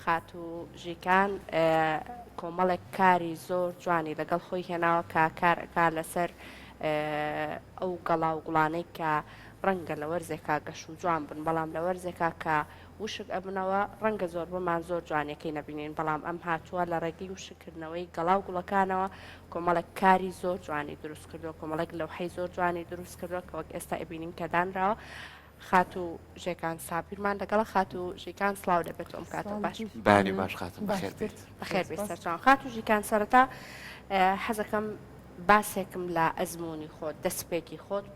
خات و ژیکان کۆمەڵێک کاری زۆر جوانی لەگەڵ خۆی هێناوە کە کارەکە لەسەر ئەو گەڵا و گوڵانەی کە ڕەنگە لە وەرزێکا گەش و جوان بن بەڵام لە وەرزێکا کە وشک ئەبنەوە ڕەنگە زۆر بمان زۆر جوانەکەی نەبینین بەڵام ئەم هاتووە لە ڕێگەی وشکردنەوەی گەڵا و گوڵەکانەوە کۆمەڵێک کاری زۆر جوانی دروست کردووە کۆمەڵێک لەوحەی زۆر جوانی دروست کردووە کە وەک ئێستا ئەبینین کە دانراوە خات و ژێکان ساپیرمان لەگەڵ خات و ژیکان سڵاو دەبێت ئەم کاتەوە باش بانی باش خاتم بەخێر بێت بەخێر بێت سەرچاوان خات و ژیکان سەرەتا حەزەکەم باسێکم لە ئەزمموی خۆت دەستپێکی خۆت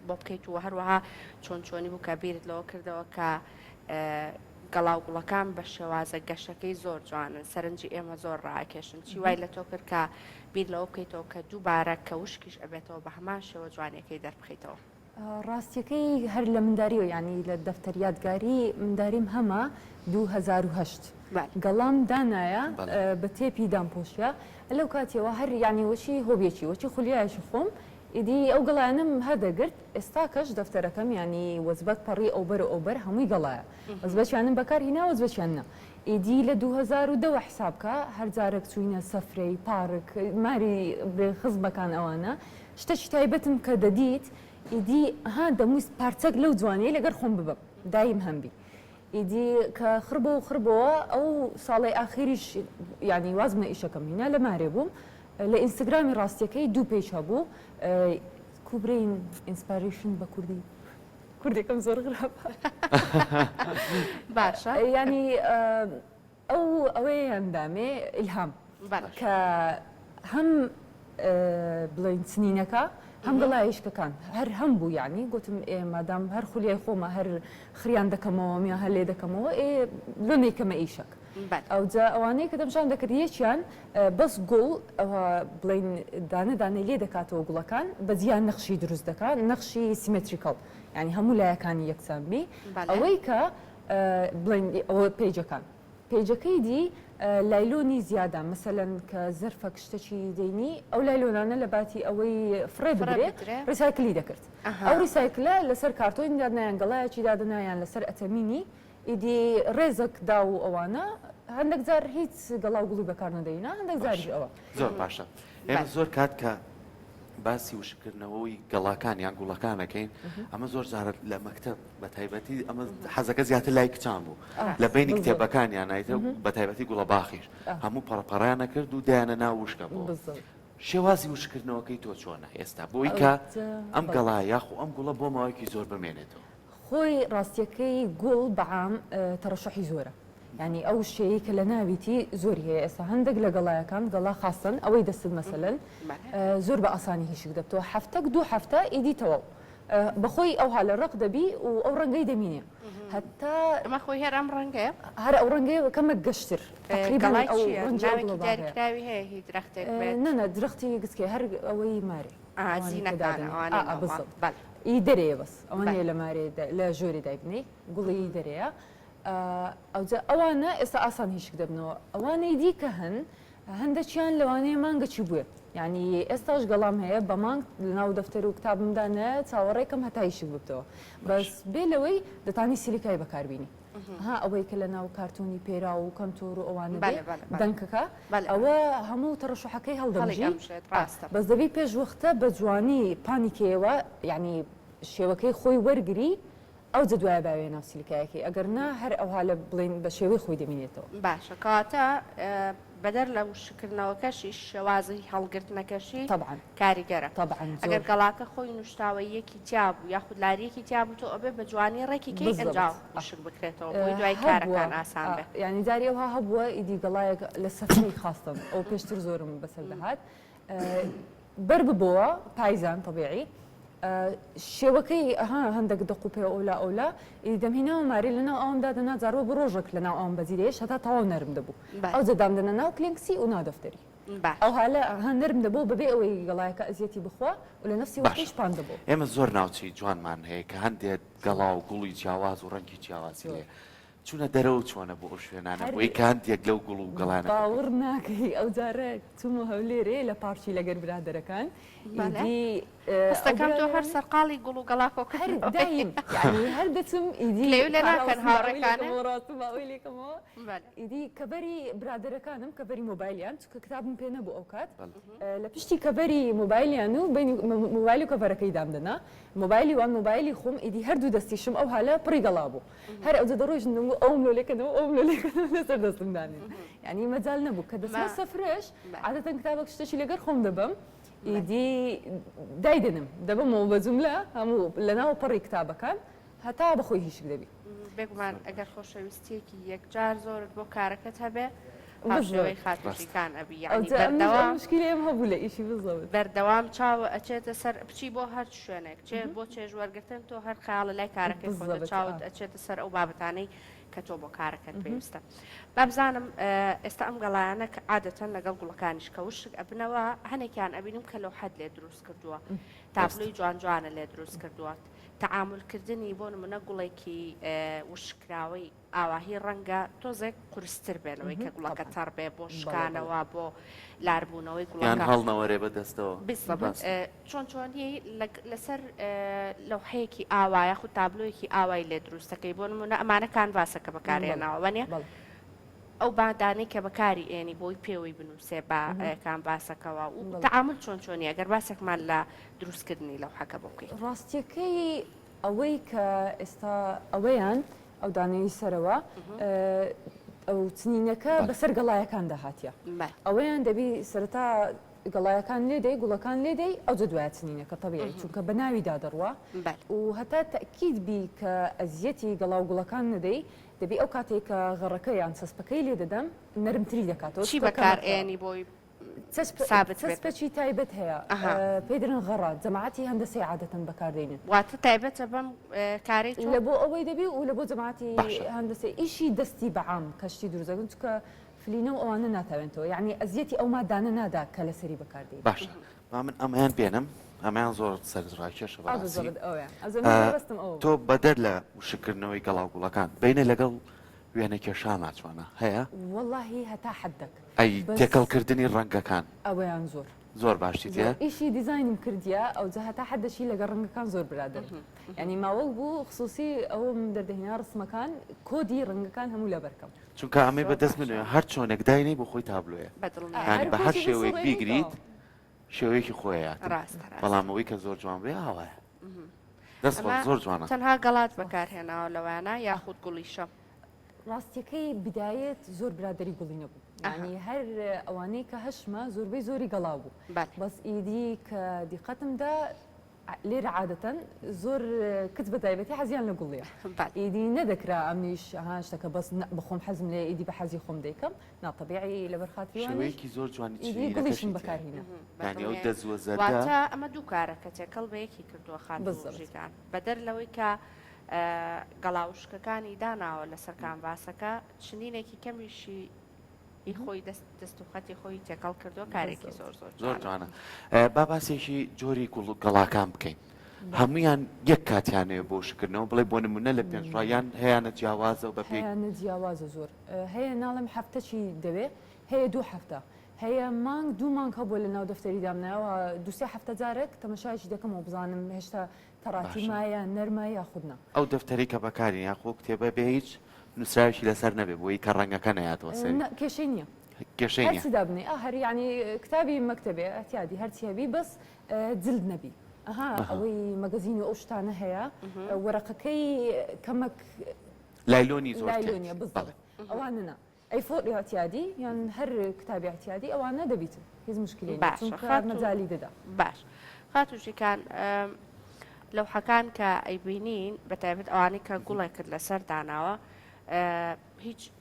بۆ بکەیت و هەروەها چۆن چۆنی بوو کە بیرت لەوە کردەوە کە گەڵاو گوڵەکان بە شێوازە گەشەکەی زۆر جوانن سەرنجی ئێمە زۆر ڕاکێشن چی وای لە تۆ کرد کە بیر لەوە بکەیتەوە کە دووبارە کە وشکیش ئەبێتەوە بە هەمان شێوە جوانەکەی دەربخیتەوە ڕاستیەکەی هەر لە منداریەوە ینی لە دەفتەر یادگاری منداریم هەمە 2008 گەڵام دانایە بە تێپی دامپۆشیە لەو کاتیەوە هەر ینی وەچی هۆبێکی وەچی خولیایشی خۆم ئیدی ئەو گەڵایانم هەردەگرت ئێستا کەش دەفتەرەکەم ینی وەزبەت پەڕی ئەوبەر ئەوبەر هەمووی گەڵایە وەزبەتیانم بەکار هینا وەزبەتیان نە ئیدی لە 2010 حسابکە هەرجارێک چوینە سەفرەی پارک ماری خزمەکان ئەوانە شتێکی تایبەتم کە دەدیت ئیدی ها دەمویست پارچەک لەو جوانەیە لەگەر خۆم ببم دایم هەمبی ئیدی کە خڕبەوە ئەو ساڵی ئاخریش ینی وازمە ئیشەکەم هینا لە مارێ بووم لە ئینستاگرامی ڕاستیەکەی دوو پێیچ هەبوو کوبرین ئینسپاریشن بە کوردی کوردێکم زۆر خراپە باشە ینی ئەوەی هەندامێ ئیلهام کە هەم بڵین سنینەکە هەم گەڵایشتەکان هەر هەم بوو یعنی گوتم ئێمەدام هەر خولیای خۆمە هەر خریان دەکەمەوە میان هەر لێ دەکەمەوە لۆنێکەمە ئیشک ئەوجا ئەوانەیە کە دەمشان دەکرد یەکیان بەس گوڵ ئەوە بڵین دانەدانەی لێ دەکاتەوە گوڵەکان بە زیان نەخشی دروست دەکات نەخشی سیمتریکەڵ ینی هەموو لایەکانی یەکسانبی ئەوەی کە بڵین ئەوە پێیجەکان پێیجەکەی دی لایلۆنی زیادە مەسەلەن کە زەرفە شتێکی دەینی ئەو لایلۆنانە لە باتی ئەوەی فرێ بگرێت ڕیسایکلی دەکرد ئەو ڕیسایکلە لەسەر کارتۆی دادنیان گەڵایەکی دادنایان لەسەر ئەتەمینی ئیدی ڕێزەک دا و ئەوانە هەندێک جار هیچ گەڵاو گوڵی بەکار نەدەینا هەندێک جاریش ئەوە زۆر باشە ئێمە زۆر کات کە باسی وشکردنەوەی گەڵاکان یان گوڵەکانەکەین ئەمە زۆر جارە لە مەکتەب بە تایبەتی ئەمە حەزەکە زیاتر لای کچان بوو لە بینی کتێبەکانیان نایتە بە تایبەتی گوڵە باخیش هەموو پەڕەپەڕیانە کرد و دایانە ناو وشکە بوو شێوازی وشکردنەوەکەی تۆ چۆنە ئێستا بۆی کە ئەم گەڵا یاخو ئەم گوڵە بۆ ماوەیەکی زۆر بمێنێتەوە خۆی ڕاستیەکەی گوڵ بەعام تەڕەشەحی زۆرە ینی ئەو شەیە کە لە ناویتی زۆری هەیە ئێستا هەندێک لە گەڵایەکان گەڵا خاستن ئەوەی دەستت مەسەلەن زۆر بە ئاسانی هیچک دەبتەوە هەفتەک دوو هەفتە ئیدیتەوە بەخۆی ئەو هالە ڕق دەبی و ئەو ڕەنگەی دەمینێ هەتا ئەمە خۆی هەر ئەم ڕەنگەیە هەر ئەو ڕەنگەی کەمە گەشتر داریکراوی هەیە هیچ درەختێک نەنە درەختی گسکێ هەر ئەوەی مارێ زینەکانە ئی دەرەیە بەس ئەوانەیە لە مارێ لە ژۆری دایبنەی گوڵی دەرەیە ئەوجا ئەوانە ئێستا ئاسان هیچ دەبنەوە ئەوانەی دی کە هەندێکیان لەوانەیە مانگەچی بووە ینی ئێستاش گەڵام هەیە بە مانگ ناو دەفتەر و کتابمدانە چاوەڕێکم هەتایشی ببتەوە بەس بێ لەوەی دەتانی سیلیکای بەکاربیینی ها ئەوەی کە لە ناو کارتونی پێرا و کەمتۆر و ئەوانە دەنگەکە ئەوە هەموو تەڕەشحەکەی هەڵدەژی بەس دەبی پێش وەختە بە جوانی پانیکەوە ینی شێوەکەی خۆی وەرگری ئەو جدوایە باوێ ناوسیلکایەکی ئەگەر نا هەر ئەوها لە بڵین بە شێوەی خۆی دەمێنێتەوە باشە کاتە بەدەر لە وشکردنەوەکەشی شێوازی هەڵگرتنەکەشی طبعاً کاریگەرە طبعاً ئەگەر گەڵاکە خۆی نوشتاوەیەکی تیابوو یاخود لاریەکی تیابوو تۆ ئەبێ بە جوانی ڕێکیکەی ئەنجاو وشک بکرێتەوە بۆی دوای کارەکان ئاسان بێ ینی جاری ئەوها هەبووە ئیدی گەڵایەک لە سەفری خاستم ئەو پێشتر زۆرم بەسەر دەهات بەر ببەوە پایزان طبیعی شێوەکەی هەندێک دەقوپێ ئەولا ئەولا دەمهینەوە ماری لەناو ئەومدا دەناجارەوە بڕۆژێک لەناو ئەوم بەزیرێش هەتا تەواو نەرم دەبوو ئەو جەدام دەنە ناو کلینکسی و ناودەفتەری ئەو حالە هەنەرم دەبوو بەبێ ئەوەی گەڵایەکە ئەزیەتی بخوا و لە نفسی وەختیش پان دەبوو ئێمە زۆر ناوچی جوانمان هەیە کە هەندێک گەڵا و گوڵی جیاواز و ڕەنگی جیاوازی لێ چونە دەرەوە چۆنە بۆ ئەو شوێنانە بۆی کە هەندێک لەو گوڵ و گەڵانە باوەڕ ناکەی ئەو جارە چوم و هەولێرێ لە پارچی لەگەر برادەرەکان هەستەکەم تۆ هەر سەرقاڵی گوڵ و گەڵاکۆ هەر دایم يعني هەر دەچم ئیدی لێو لێ ناکەن هاوڕێکانە ئیدی کەبەری برادەرەکانم کەبەری مۆبایلیان چکە کتابم پێ نەبوو ئەو کات لە پشتی کەبەری مۆبایلیان و بینی مۆبایل و کەبەرەکەی دامدەنا مۆبایلی وان مۆبایلی خۆم ئیدی هەردوو دەستیشم ئەو هالە پڕی گەڵا بوو هەر ئەو دەڕۆژنم ئەوم لۆلێکەکەنەوە ئەوم لۆلێکەکەنەوە لەسەر دەستم دانێن یعنی مەجال نەبوو کە دەچمە سەفرش عادەتەن کتابێک شتێکی لەگەر خۆم دەبم ئیدی دایدنم دەبمەوە بە جوملە هەموو لەناو پەڕی کتابەکان هەتا بەخۆی هیچ دەبی بێگومان ئەگەر خۆشەویستیەکی یەکجار زۆرت بۆ کارەکەت هەبێ هاوشێوەی خاتوشیکان ئەبی یعنی بەردەوام مشکلێم هەبوو لە ئیشی بزەوت بەردەوام چاوە ئەچێتە سەر بچی بۆ هەر شوێنێک چێ بۆ چێژوەرگتن تۆ هەر خەیاڵە لای کارەکەی خۆت چاوت ئەچێتە سەر ئەو بابەتانەی کە تۆ بۆ کارەکەت پێویستە بابزانم ئێستا ئەم گەڵایانە کە عادەتەن لەگەڵ گوڵەکانیش کە وشک ئەبنەوە هەنێکیان ئەبینم کە لەو حەد لێ دروست کردووە تابلۆی جوان جوانە لێ دروست کردووە تعاملکردنی بۆ نمونە گوڵێکی وشکراوەی ئاواهی ڕەنگە تۆزێک قورستر بێنەوەی کە گوڵەکە تەڕ بێ بۆ شکانەوە بۆ لاربوونەوەی گوڵەکان هەڵنەوەرێ بەدەستەوە چۆن چۆنی لەسەر لەوحەیەکی ئاوایە خو تابلۆیەکی ئاوای لێ دروستەکەی بۆ نمونە ئەمانە کانڤاسەکە بەکارهێناوە وەنیە ئەو بادانەی کە بەکاری ئێنی بۆی پێوەی بنووسێ بە کانڤاسەکەەوە و تەعامل چۆن چۆنی ئەگەر باسێکمان لە دروستکردنی لەوحەکە بۆ بکەین ڕاستیەکەی ئەوەی کە ئێستا ئەوەیان ئەو دانەی سەرەوە ئەو چنینەکە بەسەر گەڵایەکان داهاتیە ئەوەیان دەبی سەرەتا گەڵایەکان لێدەی گوڵەکان لێدەی ئەو جدوایە چنینەکە تەبیعی چونکە بە ناویدا دەڕوە و هەتا تەکید بی کە ئەزیەتی گەڵاو گوڵەکان نەدەی دەبی ئەو کاتێک کە غەڕەکە یان چەسپەکەی لێ دەدەم نەرمتری دەکاتەوە چی بەکار ئێنی بۆی چەسپەکی تایبەت هەیە پێدرن غەڕە جەماعەتی هەندەسەی عادەتەن بەکاردێنن واتە تایبەتە بەم کاری لە بۆ ئەوەی دەبی و لە بۆ جەماعەتی هەندەسەی ئیشی دەستی بەعام کەشتی دروزەکەن چکە فلینە و ئەوانە ناتاوێنەوە یعنی ئەزیەتی ئەو مادانە نادا کە لەسەری بەکاردێن باش من ئەمەیان پێنم ئەمەیان زۆر سەرڕاکێشە تۆ بەدەر لە وشکردنەوەی گەڵاو گوڵەکان بینە لەگەڵ وێنە کێشان ناچوانە هەیە واللهی هەتا حدەک ئەی تێکەڵکردنی ڕەنگەکان ئەوەیان زۆر زۆر باشی تێ ئیشی دیزاینم کردیە ئەو جەهەتا حدەشی لەگە ڕەنگەکان زۆر برادر ینی ماوەڵ بوو خصوصی ئەوم دەردەهێنا ڕسمەکان کۆدی ڕەنگەکان هەموو لە بەرکەم چونکە ئەمەی بەدەست منوێ هەر چۆنێک داینەی بۆ خۆی تابلوێ ینی بە هەر شێوەیەک بیگریت شێوەیەکی خۆیات بەڵامەوەی کە زۆر جوان بێ ئاوایە دەست زۆر جوانە تەنها گەڵات بەکارهێناوە لەوانە یاخود گوڵیشە ڕاستیەکەی بدایەت زۆر برادری گوڵی نەبوو ینی هەر ئەوانەی کە هەشمە زۆربەی زۆری گەڵاو بوو بەس ئیدی کە دیقەتمدا لێرە عادەتەن زۆر کت بە تایبەتی حەزیان لە گوڵیە ئیدی نەدەکرا ئەمنیش ها شتەکە بەس بخۆم حەزم لێ ئیدی بە حەزی خۆم دەیکەم ناتەبیعی لەبەر خاتریوانێکی زۆر جوانی گوڵیشم بەکارهێنا واتە ئەمە دوو کارەکە تێکەڵ بە یەکی کردووە خاتوژیکان بەدەر لەوەی کە گەڵاوشکەکانی داناوە لەسەر کانڤاسەکە چنینێکی کەمیشی خۆی دەست و خەتی خۆی تێکەڵ کردووە کارێکی زۆر زۆر جوانە با باسێکی جۆری گەڵاکان بکەین هەمویان یەک کاتیانەیە بۆ شکردنەوە بڵێ بۆ نمونە لە پێنجڕایان هەیەە جیاوازە و بەپێ جیاوازە زۆر هەیە ناڵم هەفتەی دەوێ هەیە دوو هەفتە هەیە مانگ دوو مانگ هەبوو لە ناو دەفتەری دامنایەوە دوسێ هەفتە جارێک تەمەشایشی دەکەمەوە بزانم هێشتا تەڕاتی مایە نەرمە یاخودنا ئەو دەفتەری کە بەکاری یاخۆ کتێبە بێ هیچ نووسراویشی لەسەر نەبێ بۆی کە ڕەنگەکە نەیاتەوە سەر کێشەی نییە کێشەی دابنێ هەر ینی کتابی مەکتەبێ ئەتیادی هەرچیەبی بەس جلد نەبی ئەوەی مەگەزین و ئەو شتانە هەیە وەرەقەکەی کەمەک لایلۆنی زۆر ئەوانە ئەی فۆری ئەتیادی یان هەر کتابی ئەتیادی ئەوانە دەبیتن هیچ مشکلی مەجای دەدا باش خاتوشیکان لەوحەکان کە ئەیبینین بەتایبەت ئەوانەی کە گوڵێک کرد لەسەر داناوە هیچ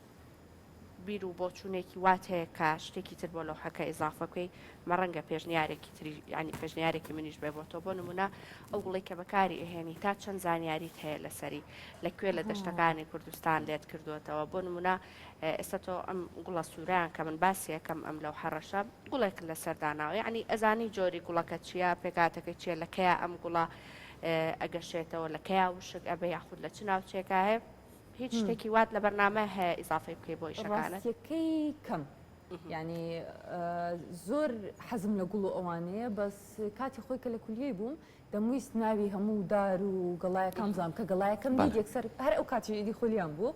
بیر و بۆچوونێکی وات هەیە کە شتێکی تر بۆ لەوحەکە ئیزافەکەی مەڕەنگە پێشنیارێکی تری ینی پێشنیارێکی منیش بێ بۆ تۆ بۆ نمونە ئەو گوڵی کە بەکاری ئەهێنی تا چەند زانیاریت هەیە لەسەری لەکوێ لە دەشتەکانی کوردستان لێت کردوێتەوە بۆ نمونە ئێستا تۆ ئەم گوڵە سووریان کە من باسی یەکەم ئەم لەو حەڕەشە گوڵێک لەسەر داناوە ینی ئەزانی جۆری گوڵەکە چییە پێکاتەکە چیە لەکەیە ئەم گوڵە ئەگەشێتەوە لەکەیا وشک ئەبێ یاخود لە چ ناوچێکە هەیە هیچ شتێکی وات لە بەرنامە هەیە ئیزافەی بکەی بۆ ئیشەکانت ڕاستیەکەی کەم یعنی زۆر حەزم لە گوڵ و ئەوانەیە بەس کاتی خۆی کە لە کولیەی بووم دەمویست ناوی هەموو دار و گەڵایەکان بزانم کە گەڵایەکەم دی یەکسەر هەر ئەو کاتی ئیدی خۆلیان بوو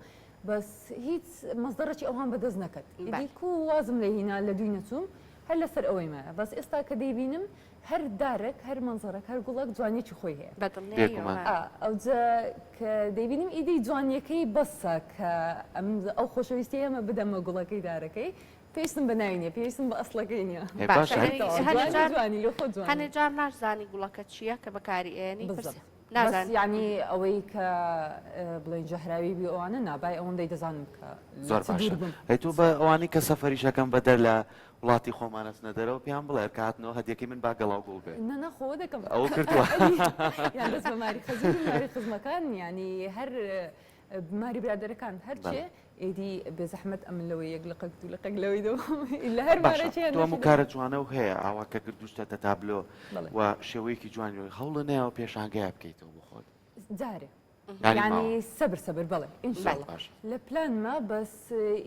بەس هیچ مەزدەڕێکی ئەوان بەدەست نەکرد ئیدی کو وازم لە هینا لە دوی نەچووم هەر لەسەر ئەوەی مایە بەس ئێستا کە دەیبینم هەر دارێک هەر مەنزەرێک هەر گوڵک جوانیەکی خۆی هەیە ئەوجا کە دەیبینیم ئیدی جوانیەکەی بەسە کە ئەو خۆشەویستی ئێمە بدەمە گوڵەکەی دارەکەی پێویستم بە ناوینە پێویستم بە ئەسڵەکەی نییە هەنێ جار ناشزانی گوڵەکە چییە کە بەکاری ئێنی یعنی ئەوەی کە بڵێن جەهراوی بی ئەوانە نابای ئەوەندەی دەزانم کە زۆر باشە هەیتوو بە ئەوانی کە سەفەریشەکەم بەدەر لە وڵاتی خۆمانەس نەدەرەوە پێیان بڵێ کاتنەوە هەدیەکەی من با گەڵاو گوڵ بێ نەخۆ دەکەم ئەوە کردووە یان دەست بە ماری خزمەکان ینی هەر بماری برادەرەکان هەرچێ ئیدی بێزەحمەت ئەمن لەوەی یەک لەقەک دوو لەقەک لەوەی لە هەر بارەچیان تۆ هەموو کارە جوانە و هەیە ئاوا کە کردوشتە تابلۆ و شێوەیەکی جوان هەوڵە نەیەوە پێشانگەیە بکەیتەوە بخۆت جارێ ینی سەبر بەڵێ ئینشاءڵڵا لە پلانمە بەس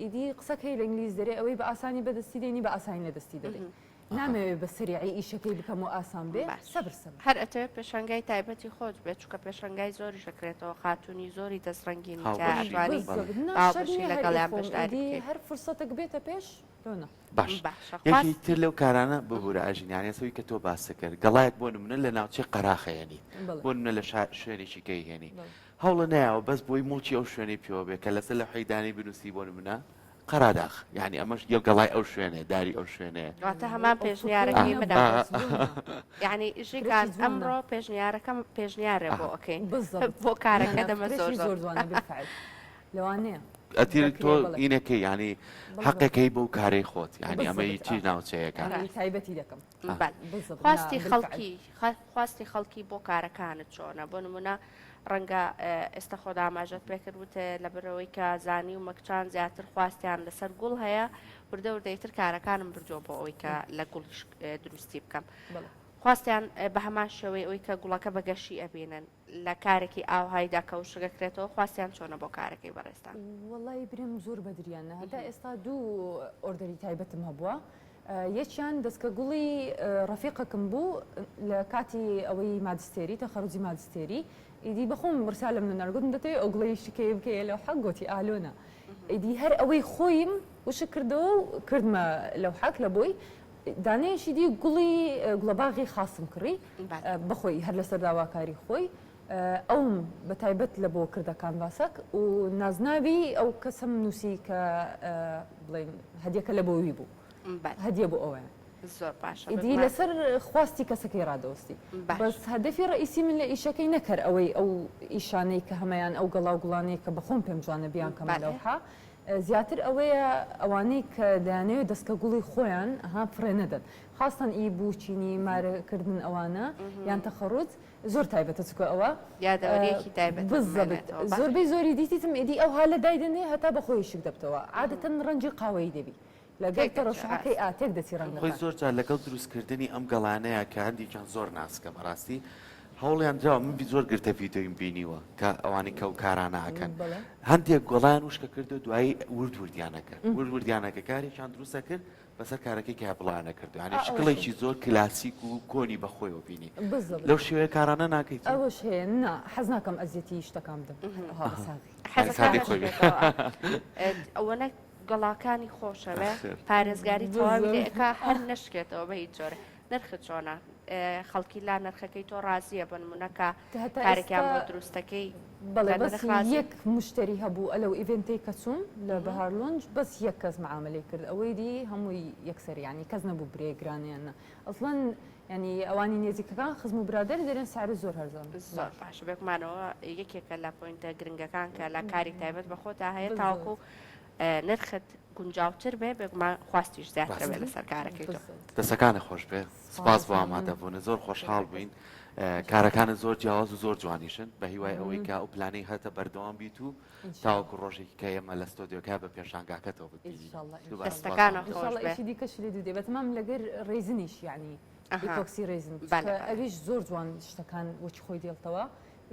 ئیدی قسەکەی لە ئینگلیز دەرێ ئەوەی بە ئاسانی بەدەستی دێنی بە ئاسانی لەدەستی دەدەین نامەوێت بە سریعی ئیشەکەی بکەم و ئاسان بێ سەبر هەر ئەتەوێت پێشنگای تایبەتی خۆت بێت چونکە پێشنگای زۆری شەکرێتەوە خاتونی زۆری دەستڕەنگینی ئەتوانی لەگەڵیان بەشداری هەر فرسەتێک بێتە پێش باش یەکی تر لەو کارانە ببوورە ئاژینیانە سەوی کە تۆ باسە کرد گەڵایەک بۆ نمونە لە ناوچەی قەراخەیەنی بۆ نمونە لە شوێنێکی کەیهێنی هەوڵە نایەوە بەس بۆی موڵکی ئەو شوێنەی پێوە بێ کە لەسەر لە حەیدانی بنووسی بۆ نمونە قەراداخ یعنی ئەمەش یە گەڵای ئەو شوێنێ داری ئەو شوێنەیە واتە هەمان پێشنیارەکەی بدەم یعنی ئیشیکان ئەمڕۆ پێشنیارەکەم پێشنیارە بۆ ئەوکەین بۆ کارەکە دەمە زۆر جوانە لەوانەیە ئەتیر تۆ ئینەکەی ینی حەقەکەی بۆ کارەی خۆت ینی ئەمەی چی ناوچەیەەکە تایبەتی دەکەم خواستی خەڵکی بۆ کارەکانت چۆنە بۆ نمونە ڕەنگە ئێستا خۆ ئاماژەت پێکرد وتە لە بەرەوەی کە زانی و مەکچان زیاتر خواستیان لەسەر گوڵ هەیە وردە وردەیتر کارەکانم بردۆ بۆ ئەوەی کە لە گوڵ دروستی بکەم خواستیان بە هەمان شێوەی ئەوەی کە گوڵەکە بەگەشی ئەبێنن لە کارێکی ئاوهایدا کە و شگەکرێتەوە خواستیان چۆنە بۆ کارەکەی بەڕێستان وەڵی برم زۆر بەدریانە هەتا ئێستا دوو ئۆردەری تایبەتم هەبووە یەکیان دەستکە گوڵی ڕەفیقەکەم بوو لە کاتی ئەوەی مادستێری تەخەڕوجی مادستێری ئیدی بەخۆم مرسالم لە نەرگوتم دەتەوێت ئەو گوڵی شکەیە بکەیە لەو حەق گوتی ئالۆنە ئیدی هەر ئەوەی خۆیم وشک کردەوە و کردمە لەو حەق لە بۆی دانەیەشی دی گوڵی گوڵەباغی خاصم کڕی بخۆی هەر لەسەر داواکاری خۆی ئەوم بە تایبەت لە بۆ کردەکان باسەک و نازناوی ئەو کەسم نووسی کە بڵێن هەدیەکە لە بۆوی بوو هەدیە بۆ ئەوە زۆر باشە ئیدی لەسەر خواستی کەسەکەی ڕادەوەستی بەس هەدەفی ڕئیسی من لە ئیشەکەی نەکرد ئەوەی ئەو ئیشانەی کە هەمەیان ئەو گەڵاو گوڵانەی کە بەخۆم پێم جوانە بیان کەمە لەوها زیاتر ئەوەیە ئەوانەی کە دەیانەوێت دەستکە گوڵی خۆیان ها فڕێ نەدەن خاستان ئی بووچینی مارەکردن ئەوانە یان تەخەڕوج زۆر تایبەتە چکە ئەوە یادەوەریەکی تایبەت زۆربەی زۆری دیتیتم ئیدی ئەو ها لە دایدنێ هەتا بەخۆی شک دەبتەوە عادەتەن ڕەنجی قاوەی دەبی لەگەڵ تەڕەشەکەی ئاتێک دەچی ڕەنگە خۆی زۆر جار لەگەڵ دروستکردنی ئەم گەڵانەیە کە هەندێکیان زۆر ناسکە بەڕاستی هەوڵیان درراوە من زۆر گرتە ڤیدۆیم بینیوە کە ئەوانی کە و کارانەکەن هەندێک گۆڵیان وشکە کردو دوایی وردیانەکە وردیانەکە کارێکیان دروستە کرد بەسەر کارەکەی کە بڵانە کردو ینی شکڵێکی زۆر کلاسیک و کۆنی بەخۆیەوە بینی لەو شێوەیە کارانە ناکەیت ئەوەش هەیە نا حەز ناکەم ئەزیەتی شتەکەم بدەم ئەوەنە گەڵاکانی خۆشەوێ پارێزگاری تەواویەکە هەر نشکێتەوە بە هیچ جۆرە نرخت چۆنە خەڵکی لا نرخەکەی تۆ ڕازیە بە نمونەکە کارێکیان بۆ دروستەکەی بەڵێ یەک مشتری هەبوو ئەلەو ئیڤنتەی کە چوون لە بەهار لۆنج بەس یەک کەس معاملەی کرد ئەوەی دی هەمووی یەکسەر ینی کەس نەبوو برێگرانیانە ئەسڵەن ینی ئەوانی نێزیکەکان خزم و برادەری دەرێن سعری زۆر هەرزان زۆر باشە بێکمانەوە یەکێکە لە پۆینتە گرنگەکان کە لە کاری تایبەت بەخۆتا هەیە تاوەکو نرخت گونجاوتر بێ بێگومان خواستیش زیاتر بێ لەسەر کارەکەی تۆ دەستەکانە خۆش بێ سپاس بۆ ئامادەبوون زۆر خۆشحاڵ بووین کارەکانە زۆر جیاواز و زۆر جوانیشن بە هیوای ئەوەی کە ئەو پلانەی هەتە بەردەوام بیت و تاوەکو ڕۆژێکی کە ئێمە لە ستۆدیۆکە بە پێشانگاکەتەوە دەستەکانە خۆش بێ دیکەش لێ دوو دێ بەتەمام لەگەر ڕێزنیش یعنی ئیپۆکسی ڕێزن ئەویش زۆر جوان شتەکان وەکی خۆی دێڵتەوە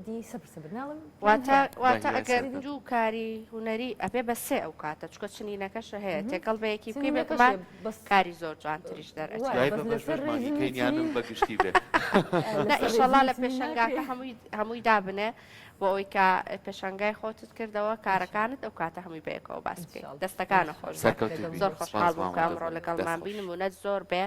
دی سەبر ناڵم واتە ئەگەر دوو کاری هوەری ئەبێ بە سێ ئەو کاتە چکە چنینەکەشە هەیە تێکەڵ بەیەکی بکەی بێکمان کاری زۆر جوانتریش دەرئەچیانم بەگشتی بێت ئیشەڵا لە پێشنگاکە هەمووی دابنێ بۆ ئەوەی کە پێشنگای خۆتت کردەوە کارەکانت ئەو کاتە هەمووی بەیەکەوە باس بکەیت دەستەکانە خۆش زۆر خۆشحاڵ بووم کە ئەمڕۆ لەگەڵمان بینمونەت زۆر بێ